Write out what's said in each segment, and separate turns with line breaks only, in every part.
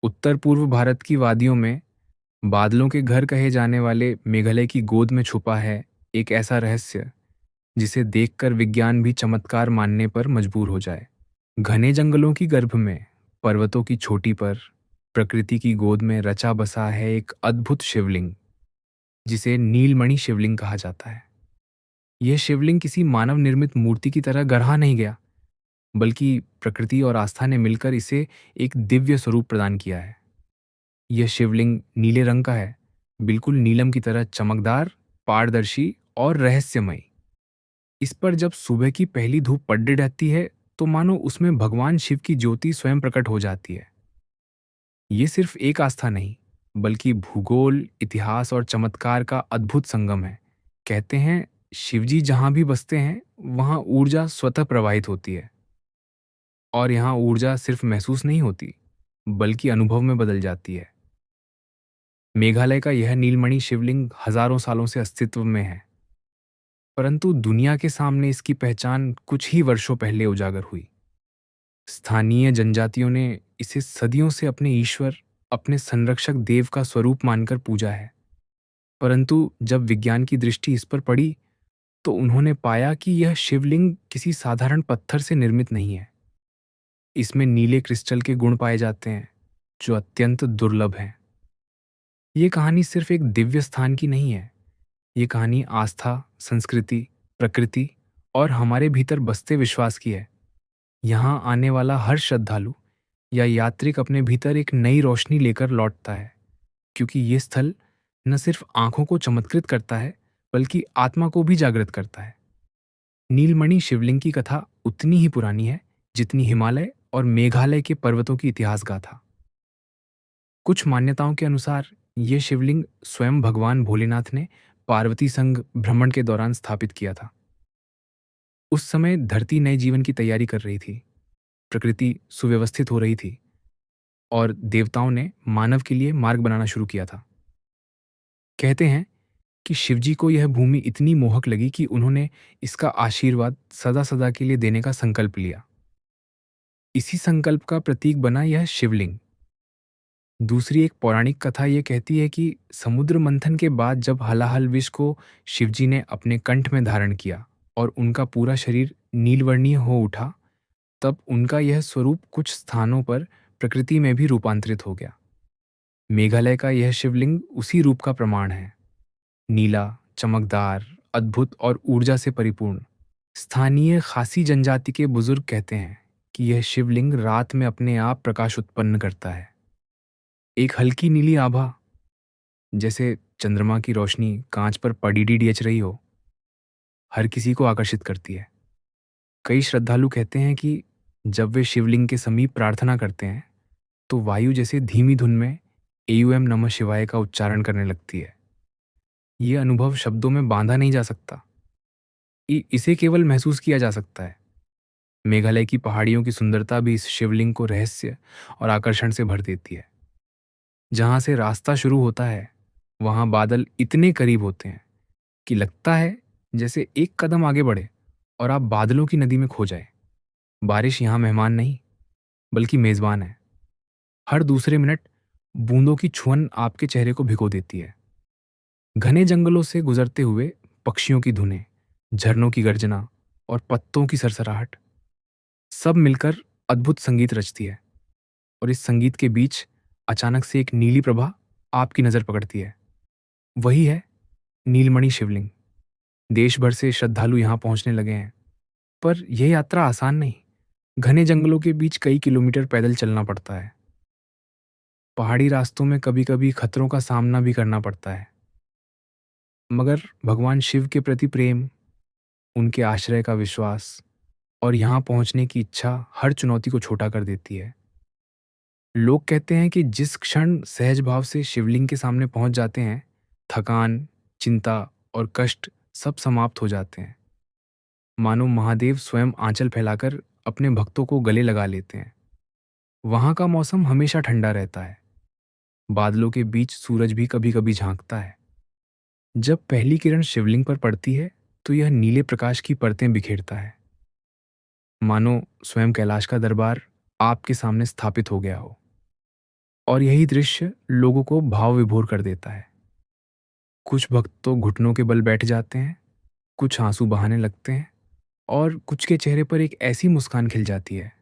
उत्तर पूर्व भारत की वादियों में बादलों के घर कहे जाने वाले मेघालय की गोद में छुपा है एक ऐसा रहस्य जिसे देखकर विज्ञान भी चमत्कार मानने पर मजबूर हो जाए। घने जंगलों की गर्भ में, पर्वतों की चोटी पर, प्रकृति की गोद में रचा बसा है एक अद्भुत शिवलिंग, जिसे नीलमणि शिवलिंग कहा जाता है। यह शिवलिंग किसी मानव निर्मित मूर्ति की तरह गढ़ा नहीं गया, बल्कि प्रकृति और आस्था ने मिलकर इसे एक दिव्य स्वरूप प्रदान किया है। यह शिवलिंग नीले रंग का है, बिल्कुल नीलम की तरह चमकदार, पारदर्शी और रहस्यमय। इस पर जब सुबह की पहली धूप पड़ जाती है, तो मानो उसमें भगवान शिव की ज्योति स्वयं प्रकट हो जाती है। ये सिर्फ एक आस्था नहीं, बल्कि भूगोल, इतिहास और चमत्कार का अद्भुत संगम है। कहते हैं, शिवजी जहाँ भी बसते हैं, वहाँ ऊर्जा स्वतः प्रवाहित होती है। और यहाँ ऊर्जा सिर्फ महसूस नहीं होती, बल्कि अनुभव में बदल जाती है। मेघालय का यह नीलमणि शिवलिंग हजारों सालों से अस्तित्व में है, परंतु दुनिया के सामने इसकी पहचान कुछ ही वर्षों पहले उजागर हुई। स्थानीय जनजातियों ने इसे सदियों से अपने ईश्वर, अपने संरक्षक देव का स्वरूप मानकर पूजा है। परंतु जब विज्ञान की दृष्टि इस पर पड़ी, तो उन्होंने पाया कि यह शिवलिंग किसी साधारण पत्थर से निर्मित नहीं है। इसमें नीले क्रिस्टल के गुण पाए जाते हैं, जो अत्यंत दुर्लभ हैं। ये कहानी सिर्फ एक दिव्य स्थान की नहीं है। ये कहानी आस्था, संस्कृति, प्रकृति और हमारे भीतर बसते विश्वास की है। यहाँ आने वाला हर श्रद्धालु या यात्रिक अपने भीतर एक नई रोशनी लेकर लौटता है, क्योंकि ये स्थल न सिर्फ आंखों को चमत्कृत करता है, बल्कि आत्मा को भी जागृत करता है। नीलमणि शिवलिंग की कथा उतनी ही पुरानी है जितनी हिमालय और मेघालय के पर्वतों की इतिहास गाथा। कुछ मान्यताओं के अनुसार ये शिवलिंग स्वयं भगवान भोलेनाथ ने पार्वती संग भ्रमण के दौरान स्थापित किया था। उस समय धरती नए जीवन की तैयारी कर रही थी, प्रकृति सुव्यवस्थित हो रही थी और देवताओं ने मानव के लिए मार्ग बनाना शुरू किया था। कहते हैं कि शिवजी को यह भूमि इतनी मोहक लगी कि उन्होंने इसका आशीर्वाद सदा सदा के लिए देने का संकल्प लिया। इसी संकल्प का प्रतीक बना यह शिवलिंग। दूसरी एक पौराणिक कथा यह कहती है कि समुद्र मंथन के बाद जब हलाहल विष को शिवजी ने अपने कंठ में धारण किया और उनका पूरा शरीर नीलवर्णीय हो उठा, तब उनका यह स्वरूप कुछ स्थानों पर प्रकृति में भी रूपांतरित हो गया। मेघालय का यह शिवलिंग उसी रूप का प्रमाण है। नीला, चमकदार, अद्भुत और ऊर्जा से परिपूर्ण। स्थानीय खासी जनजाति के बुजुर्ग कहते हैं कि यह शिवलिंग रात में अपने आप प्रकाश उत्पन्न करता है। एक हल्की नीली आभा, जैसे चंद्रमा की रोशनी कांच पर पडीडीएच रही हो, हर किसी को आकर्षित करती है। कई श्रद्धालु कहते हैं कि जब वे शिवलिंग के समीप प्रार्थना करते हैं, तो वायु जैसे धीमी धुन में एयूएम नमः शिवाय का उच्चारण करने लगती है। ये अनुभव शब्दों में बांधा नहीं जा सकता। इसे केवल महसूस किया जा सकता है। मेघालय की पहाड़ियों की सुंदरता भी इस शिवलिंग को रहस्य और आकर्षण से भर देती है। जहां से रास्ता शुरू होता है, वहां बादल इतने करीब होते हैं कि लगता है जैसे एक कदम आगे बढ़े और आप बादलों की नदी में खो जाए। बारिश यहाँ मेहमान नहीं, बल्कि मेजबान है। हर दूसरे मिनट बूंदों की छुअन आपके चेहरे को भिगो देती है। घने जंगलों से गुजरते हुए पक्षियों की धुनें, झरनों की गर्जना और पत्तों की सरसराहट, सब मिलकर अद्भुत संगीत रचती है। और इस संगीत के बीच अचानक से एक नीली प्रभा आपकी नजर पकड़ती है। वही है नीलमणि शिवलिंग। देश भर से श्रद्धालु यहाँ पहुंचने लगे हैं, पर यह यात्रा आसान नहीं। घने जंगलों के बीच कई किलोमीटर पैदल चलना पड़ता है। पहाड़ी रास्तों में कभी कभी खतरों का सामना भी करना पड़ता है, मगर भगवान शिव के प्रति प्रेम, उनके आश्रय का विश्वास और यहाँ पहुंचने की इच्छा हर चुनौती को छोटा कर देती है। लोग कहते हैं कि जिस क्षण सहज भाव से शिवलिंग के सामने पहुंच जाते हैं, थकान, चिंता और कष्ट सब समाप्त हो जाते हैं। मानो महादेव स्वयं आंचल फैलाकर अपने भक्तों को गले लगा लेते हैं। वहां का मौसम हमेशा ठंडा रहता है। बादलों के बीच सूरज भी कभी कभी झांकता है। जब पहली किरण शिवलिंग पर पड़ती है, तो यह नीले प्रकाश की परतें बिखेरता है, मानो स्वयं कैलाश का दरबार आपके सामने स्थापित हो गया हो। और यही दृश्य लोगों को भाव विभोर कर देता है। कुछ भक्त तो घुटनों के बल बैठ जाते हैं, कुछ आंसू बहाने लगते हैं और कुछ के चेहरे पर एक ऐसी मुस्कान खिल जाती है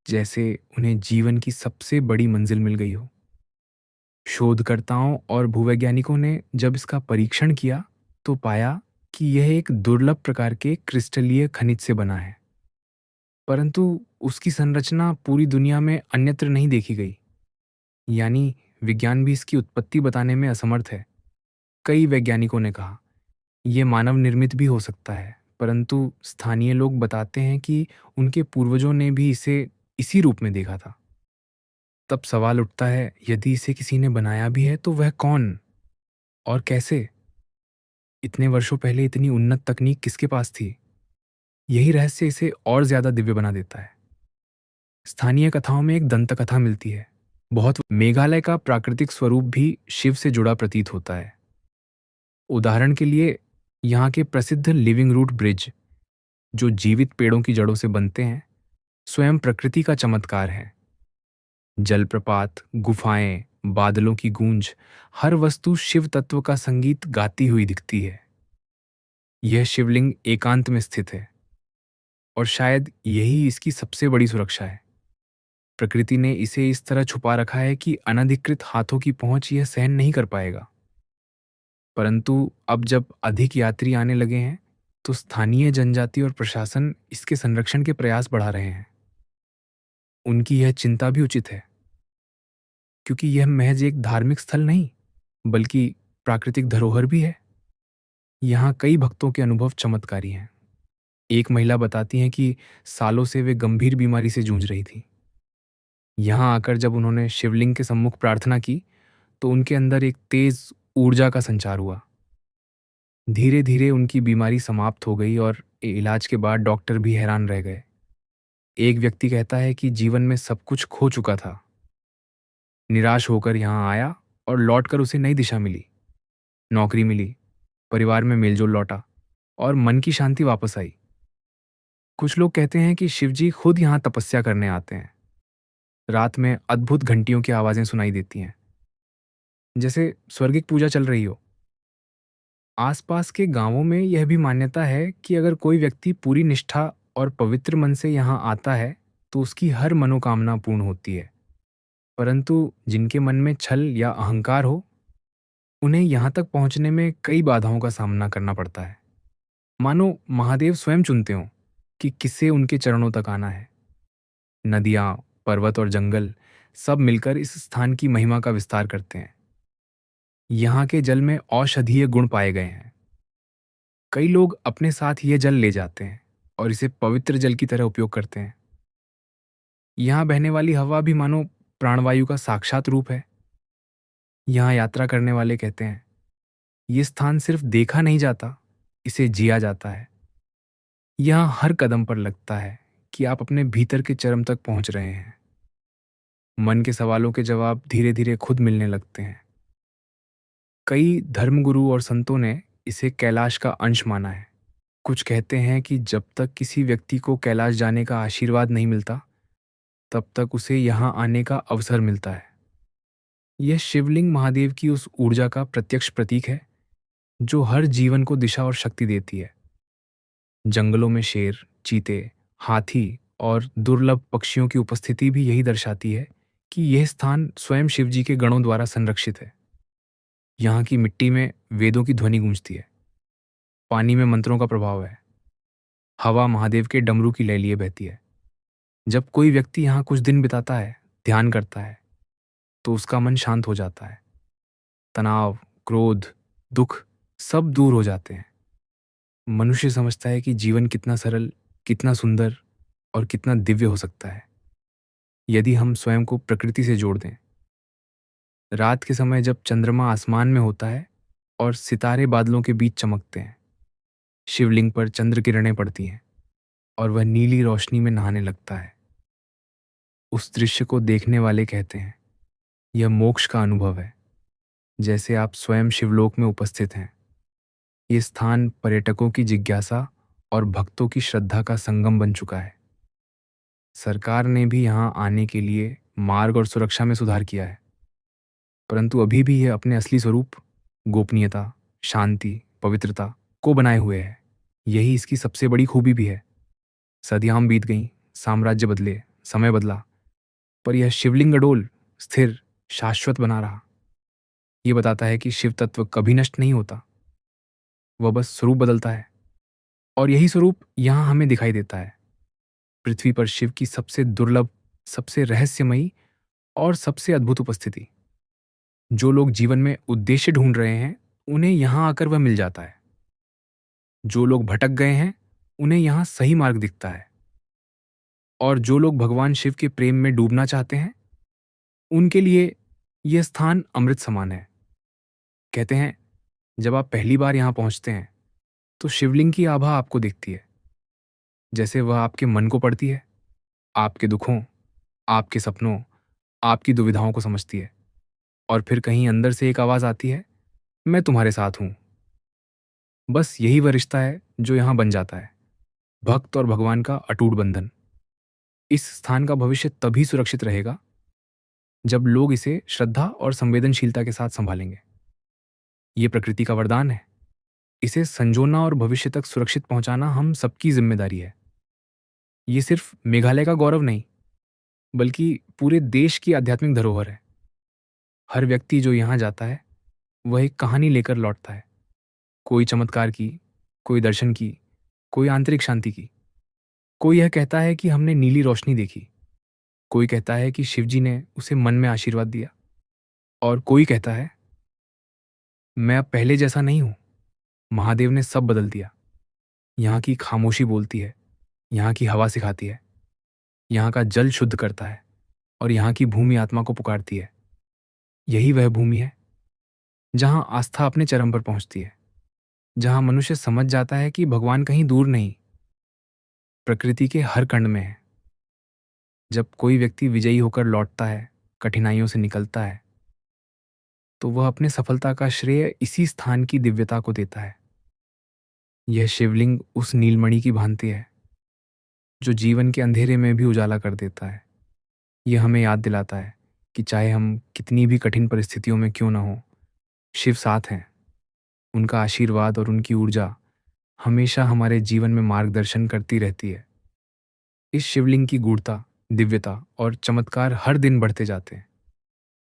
जैसे उन्हें जीवन की सबसे बड़ी मंजिल मिल गई हो। शोधकर्ताओं और भूवैज्ञानिकों ने जब इसका परीक्षण किया तो पाया कि यह एक दुर्लभ प्रकार के क्रिस्टलीय खनिज से बना है, परंतु उसकी संरचना पूरी दुनिया में अन्यत्र नहीं देखी गई। यानी विज्ञान भी इसकी उत्पत्ति बताने में असमर्थ है। कई वैज्ञानिकों ने कहा यह मानव निर्मित भी हो सकता है, परंतु स्थानीय लोग बताते हैं कि उनके पूर्वजों ने भी इसे इसी रूप में देखा था। तब सवाल उठता है, यदि इसे किसी ने बनाया भी है तो वह कौन और कैसे? इतने वर्षों पहले इतनी उन्नत तकनीक किसके पास थी? यही रहस्य इसे और ज्यादा दिव्य बना देता है। स्थानीय कथाओं में एक दंत कथा मिलती है। बहुत मेघालय का प्राकृतिक स्वरूप भी शिव से जुड़ा प्रतीत होता है। उदाहरण के लिए यहाँ के प्रसिद्ध लिविंग रूट ब्रिज, जो जीवित पेड़ों की जड़ों से बनते हैं, स्वयं प्रकृति का चमत्कार है। जलप्रपात, गुफाएं, बादलों की गूंज, हर वस्तु शिव तत्व का संगीत गाती हुई दिखती है। यह शिवलिंग एकांत में स्थित है और शायद यही इसकी सबसे बड़ी सुरक्षा है। प्रकृति ने इसे इस तरह छुपा रखा है कि अनधिकृत हाथों की पहुंच यह सहन नहीं कर पाएगा। परंतु अब जब अधिक यात्री आने लगे हैं तो स्थानीय जनजाति और प्रशासन इसके संरक्षण के प्रयास बढ़ा रहे हैं। उनकी यह चिंता भी उचित है, क्योंकि यह महज एक धार्मिक स्थल नहीं बल्कि प्राकृतिक धरोहर भी है। यहाँ कई भक्तों के अनुभव चमत्कारी हैं। एक महिला बताती हैं कि सालों से वे गंभीर बीमारी से जूझ रही थी। यहाँ आकर जब उन्होंने शिवलिंग के सम्मुख प्रार्थना की तो उनके अंदर एक तेज ऊर्जा का संचार हुआ। धीरे धीरे उनकी बीमारी समाप्त हो गई और इलाज के बाद डॉक्टर भी हैरान रह गए। एक व्यक्ति कहता है कि जीवन में सब कुछ खो चुका था, निराश होकर यहाँ आया और लौटकर उसे नई दिशा मिली, नौकरी मिली, परिवार में मेलजोल लौटा और मन की शांति वापस आई। कुछ लोग कहते हैं कि शिवजी खुद यहाँ तपस्या करने आते हैं। रात में अद्भुत घंटियों की आवाजें सुनाई देती हैं, जैसे स्वर्गिक पूजा चल रही हो। आसपास के गांवों में यह भी मान्यता है कि अगर कोई व्यक्ति पूरी निष्ठा और पवित्र मन से यहाँ आता है तो उसकी हर मनोकामना पूर्ण होती है। परंतु जिनके मन में छल या अहंकार हो, उन्हें यहाँ तक पहुँचने में कई बाधाओं का सामना करना पड़ता है। मानो महादेव स्वयं चुनते हों कि किसे उनके चरणों तक आना है। नदियाँ, पर्वत और जंगल सब मिलकर इस स्थान की महिमा का विस्तार करते हैं। यहाँ के जल में औषधीय गुण पाए गए हैं। कई लोग अपने साथ ये जल ले जाते हैं और इसे पवित्र जल की तरह उपयोग करते हैं। यहाँ बहने वाली हवा भी मानो प्राणवायु का साक्षात रूप है। यहाँ यात्रा करने वाले कहते हैं, ये स्थान सिर्फ देखा नहीं जाता, इसे जिया जाता है। यहाँ हर कदम पर लगता है कि आप अपने भीतर के चरम तक पहुंच रहे हैं। मन के सवालों के जवाब धीरे धीरे खुद मिलने लगते हैं। कई धर्मगुरु और संतों ने इसे कैलाश का अंश माना है। कुछ कहते हैं कि जब तक किसी व्यक्ति को कैलाश जाने का आशीर्वाद नहीं मिलता, तब तक उसे यहाँ आने का अवसर मिलता है। यह शिवलिंग महादेव की उस ऊर्जा का प्रत्यक्ष प्रतीक है जो हर जीवन को दिशा और शक्ति देती है। जंगलों में शेर, चीते, हाथी और दुर्लभ पक्षियों की उपस्थिति भी यही दर्शाती है कि यह स्थान स्वयं शिवजी के गणों द्वारा संरक्षित है। यहाँ की मिट्टी में वेदों की ध्वनि गूंजती है, पानी में मंत्रों का प्रभाव है, हवा महादेव के डमरू की लय लिए बहती है। जब कोई व्यक्ति यहाँ कुछ दिन बिताता है, ध्यान करता है, तो उसका मन शांत हो जाता है। तनाव, क्रोध, दुख सब दूर हो जाते हैं। मनुष्य समझता है कि जीवन कितना सरल, कितना सुंदर और कितना दिव्य हो सकता है यदि हम स्वयं को प्रकृति से जोड़ दें। रात के समय जब चंद्रमा आसमान में होता है और सितारे बादलों के बीच चमकते हैं, शिवलिंग पर चंद्र किरणें पड़ती हैं और वह नीली रोशनी में नहाने लगता है। उस दृश्य को देखने वाले कहते हैं, यह मोक्ष का अनुभव है, जैसे आप स्वयं शिवलोक में उपस्थित हैं। ये स्थान पर्यटकों की जिज्ञासा और भक्तों की श्रद्धा का संगम बन चुका है। सरकार ने भी यहाँ आने के लिए मार्ग और सुरक्षा में सुधार किया है। परंतु अभी भी यह अपने असली स्वरूप, गोपनीयता, शांति, पवित्रता को बनाए हुए है। यही इसकी सबसे बड़ी खूबी भी है। सदियां बीत गईं, साम्राज्य बदले, समय बदला, पर यह शिवलिंग अडोल, स्थिर, शाश्वत बना रहा। ये बताता है कि शिव तत्व कभी नष्ट नहीं होता, वह बस स्वरूप बदलता है। और यही स्वरूप यहां हमें दिखाई देता है, पृथ्वी पर शिव की सबसे दुर्लभ, सबसे रहस्यमयी और सबसे अद्भुत उपस्थिति। जो लोग जीवन में उद्देश्य ढूंढ रहे हैं, उन्हें यहां आकर वह मिल जाता है। जो लोग भटक गए हैं, उन्हें यहां सही मार्ग दिखता है। और जो लोग भगवान शिव के प्रेम में डूबना चाहते हैं, उनके लिए यह स्थान अमृत समान है। कहते हैं, जब आप पहली बार यहां पहुंचते हैं तो शिवलिंग की आभा आपको दिखती है, जैसे वह आपके मन को पढ़ती है, आपके दुखों, आपके सपनों, आपकी दुविधाओं को समझती है। और फिर कहीं अंदर से एक आवाज आती है, मैं तुम्हारे साथ हूं। बस यही वह रिश्ता है जो यहां बन जाता है, भक्त और भगवान का अटूट बंधन। इस स्थान का भविष्य तभी सुरक्षित रहेगा जब लोग इसे श्रद्धा और संवेदनशीलता के साथ संभालेंगे। ये प्रकृति का वरदान है। इसे संजोना और भविष्य तक सुरक्षित पहुंचाना हम सबकी जिम्मेदारी है। ये सिर्फ मेघालय का गौरव नहीं, बल्कि पूरे देश की आध्यात्मिक धरोहर है। हर व्यक्ति जो यहां जाता है, वह एक कहानी लेकर लौटता है। कोई चमत्कार की, कोई दर्शन की, कोई आंतरिक शांति की। कोई यह कहता है कि हमने नीली रोशनी देखी, कोई कहता है कि शिवजी ने उसे मन में आशीर्वाद दिया, और कोई कहता है, मैं अब पहले जैसा नहीं हूं, महादेव ने सब बदल दिया। यहाँ की खामोशी बोलती है, यहाँ की हवा सिखाती है, यहाँ का जल शुद्ध करता है, और यहाँ की भूमि आत्मा को पुकारती है। यही वह भूमि है जहाँ आस्था अपने चरम पर पहुंचती है, जहाँ मनुष्य समझ जाता है कि भगवान कहीं दूर नहीं, प्रकृति के हर कण में है। जब कोई व्यक्ति विजयी होकर लौटता है, कठिनाइयों से निकलता है, तो वह अपने सफलता का श्रेय इसी स्थान की दिव्यता को देता है। यह शिवलिंग उस नीलमणि की भांति है जो जीवन के अंधेरे में भी उजाला कर देता है। यह हमें याद दिलाता है कि चाहे हम कितनी भी कठिन परिस्थितियों में क्यों ना हो, शिव साथ हैं। उनका आशीर्वाद और उनकी ऊर्जा हमेशा हमारे जीवन में मार्गदर्शन करती रहती है। इस शिवलिंग की गूढ़ता, दिव्यता और चमत्कार हर दिन बढ़ते जाते हैं।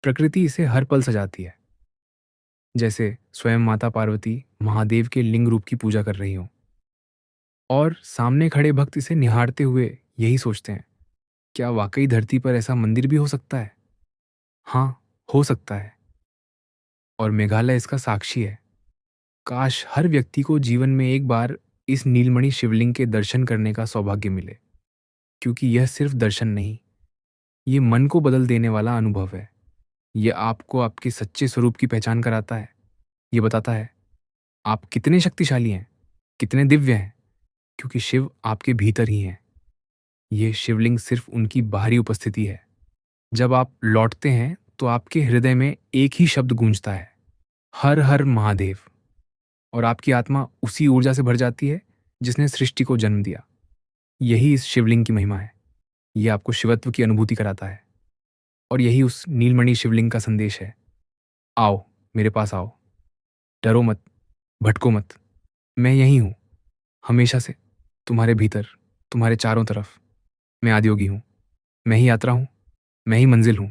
प्रकृति इसे हर पल सजाती है, जैसे स्वयं माता पार्वती महादेव के लिंग रूप की पूजा कर रही हो, और सामने खड़े भक्त इसे निहारते हुए यही सोचते हैं, क्या वाकई धरती पर ऐसा मंदिर भी हो सकता है? हाँ, हो सकता है। और मेघालय इसका साक्षी है। काश हर व्यक्ति को जीवन में एक बार इस नीलमणि शिवलिंग के दर्शन करने का सौभाग्य मिले, क्योंकि यह सिर्फ दर्शन नहीं, ये मन को बदल देने वाला अनुभव है। यह आपको आपके सच्चे स्वरूप की पहचान कराता है। ये बताता है आप कितने शक्तिशाली हैं, कितने दिव्य हैं, क्योंकि शिव आपके भीतर ही हैं। ये शिवलिंग सिर्फ उनकी बाहरी उपस्थिति है। जब आप लौटते हैं तो आपके हृदय में एक ही शब्द गूंजता है, हर हर महादेव, और आपकी आत्मा उसी ऊर्जा से भर जाती है जिसने सृष्टि को जन्म दिया। यही इस शिवलिंग की महिमा है। यह आपको शिवत्व की अनुभूति कराता है, और यही उस नीलमणि शिवलिंग का संदेश है। आओ, मेरे पास आओ, डरो मत, भटको मत। मैं यही हूं, हमेशा से, तुम्हारे भीतर, तुम्हारे चारों तरफ। मैं आदियोगी हूं, मैं ही यात्रा हूं, मैं ही मंजिल हूं।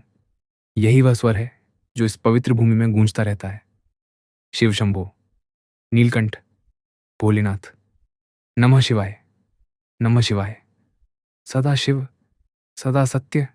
यही वह स्वर है जो इस पवित्र भूमि में गूंजता रहता है। शिव शंभो, नीलकंठ, भोलेनाथ, नमः शिवाय, नमः शिवाय। सदा शिव, सदा सत्य,